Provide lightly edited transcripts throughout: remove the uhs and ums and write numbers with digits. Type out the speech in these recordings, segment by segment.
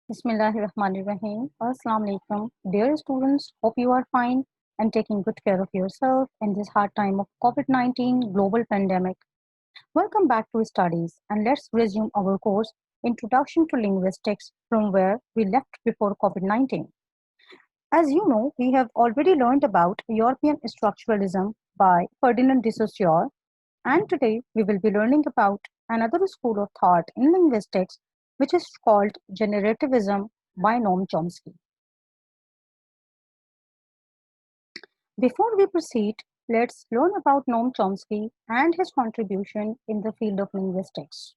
Bismillahirrahmanirrahim. Assalamu alaikum. Dear students, hope you are fine and taking good care of yourself in this hard time of COVID-19 global pandemic. Welcome back to studies and let's resume our course Introduction to Linguistics from where we left before COVID-19. As you know, we have already learned about European structuralism by Ferdinand de Saussure, and today we will be learning about another school of thought in linguistics, which is called Generativism by Noam Chomsky. Before we proceed, let's learn about Noam Chomsky and his contribution in the field of linguistics.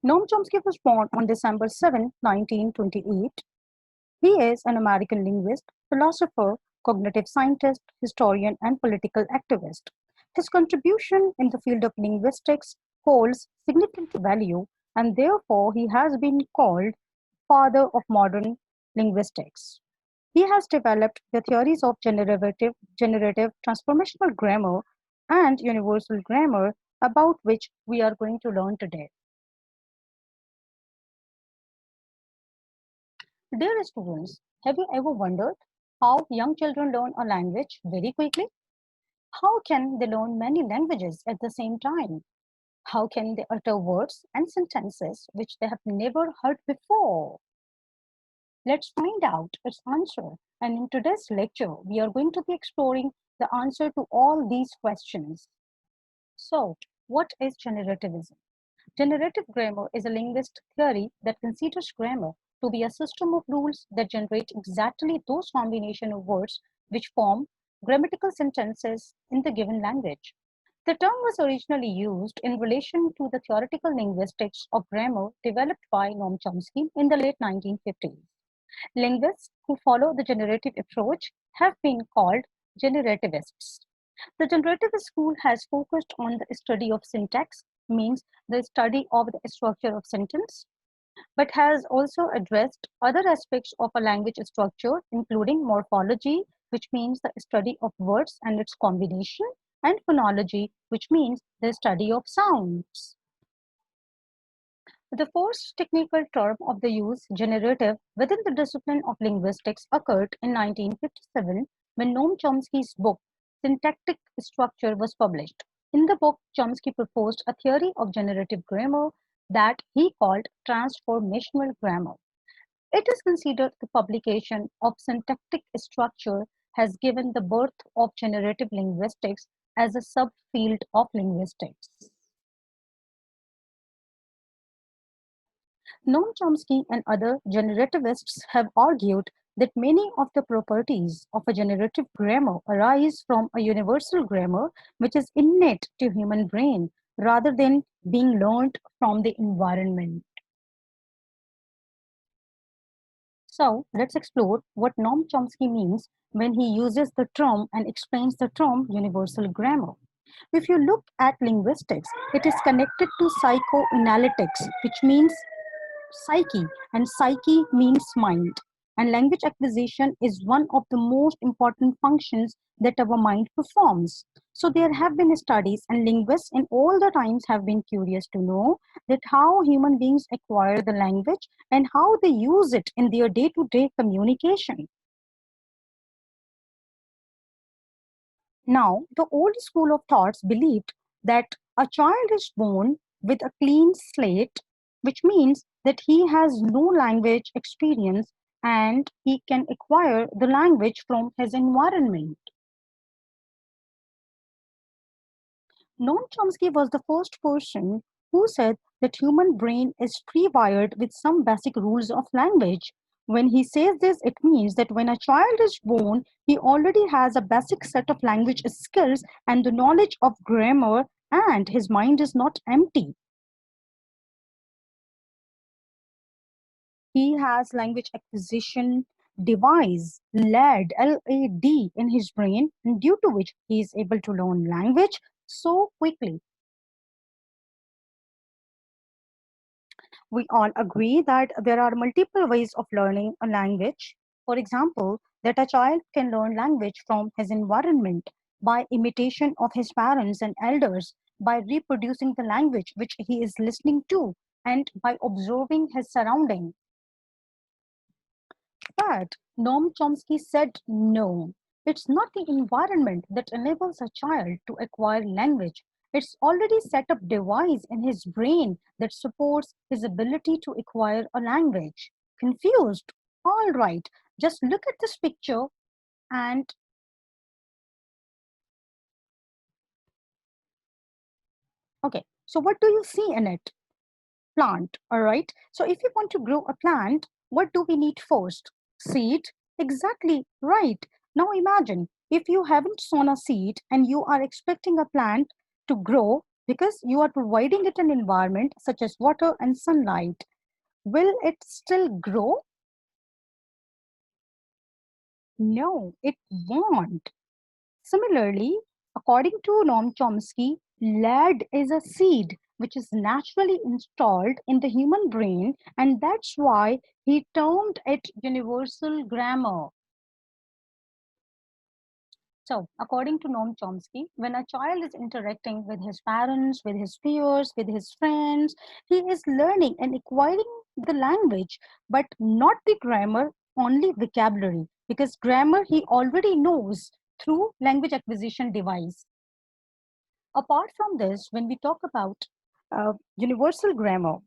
Noam Chomsky was born on December 7, 1928. He is an American linguist, philosopher, cognitive scientist, historian, and political activist. His contribution in the field of linguistics holds significant value, and therefore he has been called father of modern linguistics. He has developed the theories of generative transformational grammar and universal grammar, about which we are going to learn today. Dear students, have you ever wondered how young children learn a language very quickly? How can they learn many languages at the same time? How can they utter words and sentences which they have never heard before? Let's find out its answer. And in today's lecture, we are going to be exploring the answer to all these questions. So, what is generativism? Generative grammar is a linguistic theory that considers grammar to be a system of rules that generate exactly those combination of words which form grammatical sentences in the given language. The term was originally used in relation to the theoretical linguistics of grammar developed by Noam Chomsky in the late 1950s. Linguists who follow the generative approach have been called generativists. The generativist school has focused on the study of syntax, means the study of the structure of sentence, but has also addressed other aspects of a language structure, including morphology, which means the study of words and its combination, and phonology, which means the study of sounds. The first technical term of the use, generative, within the discipline of linguistics occurred in 1957 when Noam Chomsky's book Syntactic Structure was published. In the book, Chomsky proposed a theory of generative grammar that he called transformational grammar. It is considered the publication of syntactic structure has given the birth of generative linguistics as a subfield of linguistics. Noam Chomsky and other generativists have argued that many of the properties of a generative grammar arise from a universal grammar which is innate to human brain rather than being learned from the environment. So let's explore what Noam Chomsky means when he uses the term and explains the term universal grammar. If you look at linguistics, it is connected to psychoanalytics, which means psyche, and psyche means mind. And language acquisition is one of the most important functions that our mind performs. So there have been studies, and linguists in all the times have been curious to know that how human beings acquire the language and how they use it in their day-to-day communication. Now, the old school of thoughts believed that a child is born with a clean slate, which means that he has no language experience and he can acquire the language from his environment. Noam Chomsky was the first person who said that human brain is pre-wired with some basic rules of language. When he says this, it means that when a child is born, he already has a basic set of language skills and the knowledge of grammar, and his mind is not empty. He has language acquisition device, LAD, LAD, in his brain, and due to which he is able to learn language so quickly. We all agree that there are multiple ways of learning a language. For example, that a child can learn language from his environment by imitation of his parents and elders, by reproducing the language which he is listening to, and by observing his surrounding. But Noam Chomsky said no. It's not the environment that enables a child to acquire language. It's already set up device in his brain that supports his ability to acquire a language. Confused? All right, just look at this picture and okay, so what do you see in it? Plant, all right? So if you want to grow a plant, what do we need first? Seed? Exactly, right. Now imagine if you haven't sown a seed and you are expecting a plant to grow because you are providing it an environment such as water and sunlight. Will it still grow? No, it won't. Similarly, according to Noam Chomsky, lead is a seed which is naturally installed in the human brain, and that's why he termed it universal grammar. So, according to Noam Chomsky, when a child is interacting with his parents, with his peers, with his friends, he is learning and acquiring the language, but not the grammar, only vocabulary, because grammar he already knows through language acquisition device. Apart from this, when we talk about universal grammar,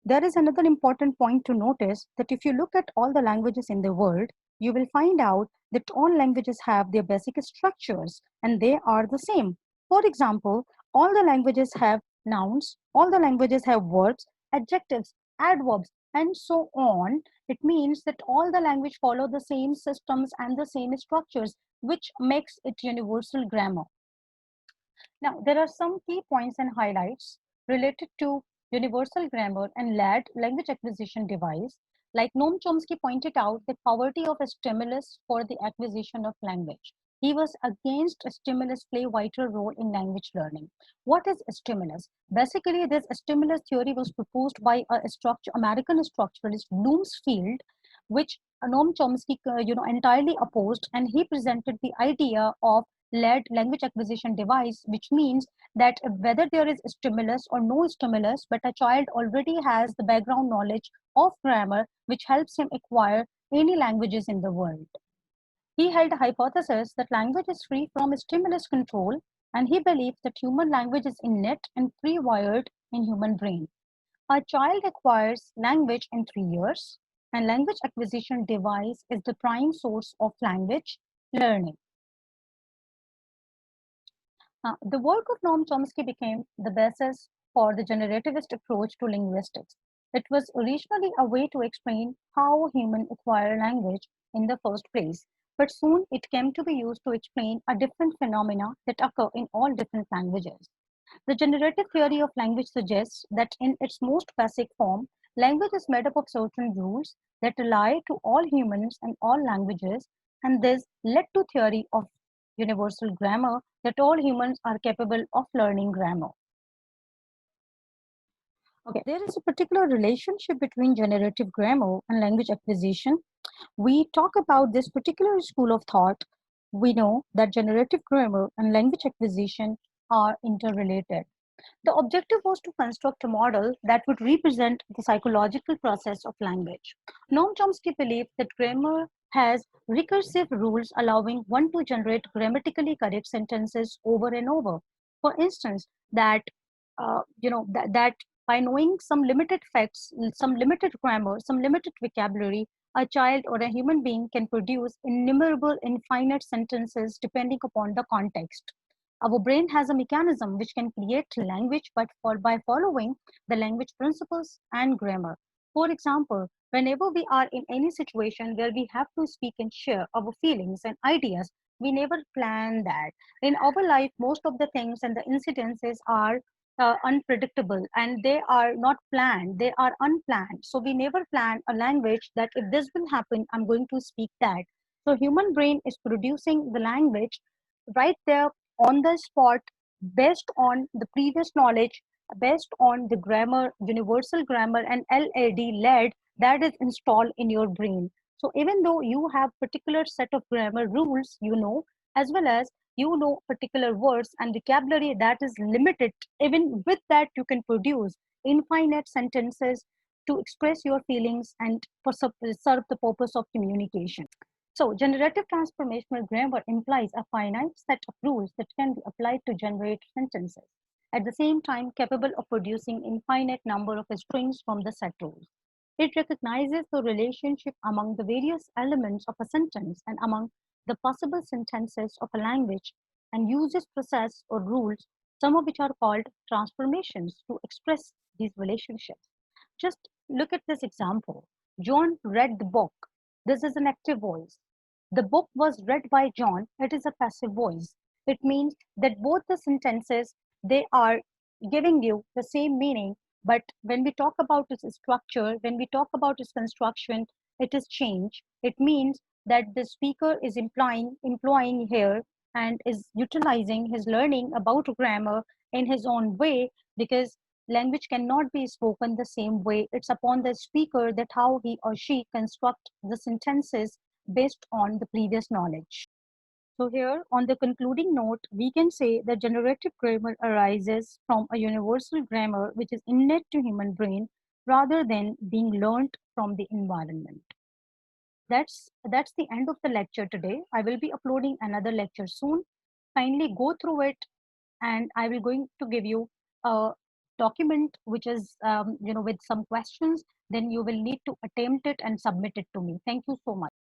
there is another important point to notice that if you look at all the languages in the world, you will find out that all languages have their basic structures and they are the same. For example, all the languages have nouns, all the languages have verbs, adjectives, adverbs, and so on. It means that all the language follow the same systems and the same structures, which makes it universal grammar. Now, there are some key points and highlights related to universal grammar and LAD, language acquisition device. Like Noam Chomsky pointed out, the poverty of a stimulus for the acquisition of language. He was against a stimulus play vital role in language learning. What is a stimulus? Basically, this stimulus theory was proposed by a American structuralist Bloomsfield, which Noam Chomsky, entirely opposed, and he presented the idea of led language acquisition device, which means that whether there is a stimulus or no stimulus, but a child already has the background knowledge of grammar, which helps him acquire any languages in the world. He held a hypothesis that language is free from stimulus control, and he believed that human language is innate and pre-wired in human brain. A child acquires language in 3 years, and language acquisition device is the prime source of language learning. The work of Noam Chomsky became the basis for the generativist approach to linguistics. It was originally a way to explain how humans acquire language in the first place, but soon it came to be used to explain a different phenomena that occur in all different languages. The generative theory of language suggests that in its most basic form, language is made up of certain rules that apply to all humans and all languages, and this led to theory of universal grammar that all humans are capable of learning grammar. Okay, there is a particular relationship between generative grammar and language acquisition. We talk about this particular school of thought. We know that generative grammar and language acquisition are interrelated. The objective was to construct a model that would represent the psychological process of language. Noam Chomsky believed that grammar has recursive rules allowing one to generate grammatically correct sentences over and over. For instance, that by knowing some limited facts, some limited grammar, some limited vocabulary, a child or a human being can produce innumerable infinite sentences depending upon the context. Our brain has a mechanism which can create language by following the language principles and grammar. For example, whenever we are in any situation where we have to speak and share our feelings and ideas, we never plan that. In our life, most of the things and the incidences are unpredictable and they are not planned, they are unplanned. So we never plan a language that if this will happen, I'm going to speak that. So human brain is producing the language right there on the spot based on the previous knowledge, based on the grammar, universal grammar and LAD that is installed in your brain. So even though you have particular set of grammar rules, as well as particular words and vocabulary that is limited, even with that you can produce infinite sentences to express your feelings and for serve the purpose of communication. So, generative transformational grammar implies a finite set of rules that can be applied to generate sentences, at the same time capable of producing infinite number of strings from the set rules. It recognizes the relationship among the various elements of a sentence and among the possible sentences of a language and uses process or rules, some of which are called transformations, to express these relationships. Just look at this example. John read the book. This is an active voice. The book was read by John. It is a passive voice. It means that both the sentences, they are giving you the same meaning, but when we talk about its structure, when we talk about its construction, it is changed. It means that the speaker is employing here and is utilizing his learning about grammar in his own way, because language cannot be spoken the same way. It's upon the speaker that how he or she construct the sentences based on the previous knowledge. So here on the concluding note, we can say that generative grammar arises from a universal grammar which is innate to human brain rather than being learned from the environment. That's the end of the lecture today. I will be uploading another lecture soon. Kindly go through it, and I will going to give you a document which is with some questions. Then you will need to attempt it and submit it to me. Thank you so much.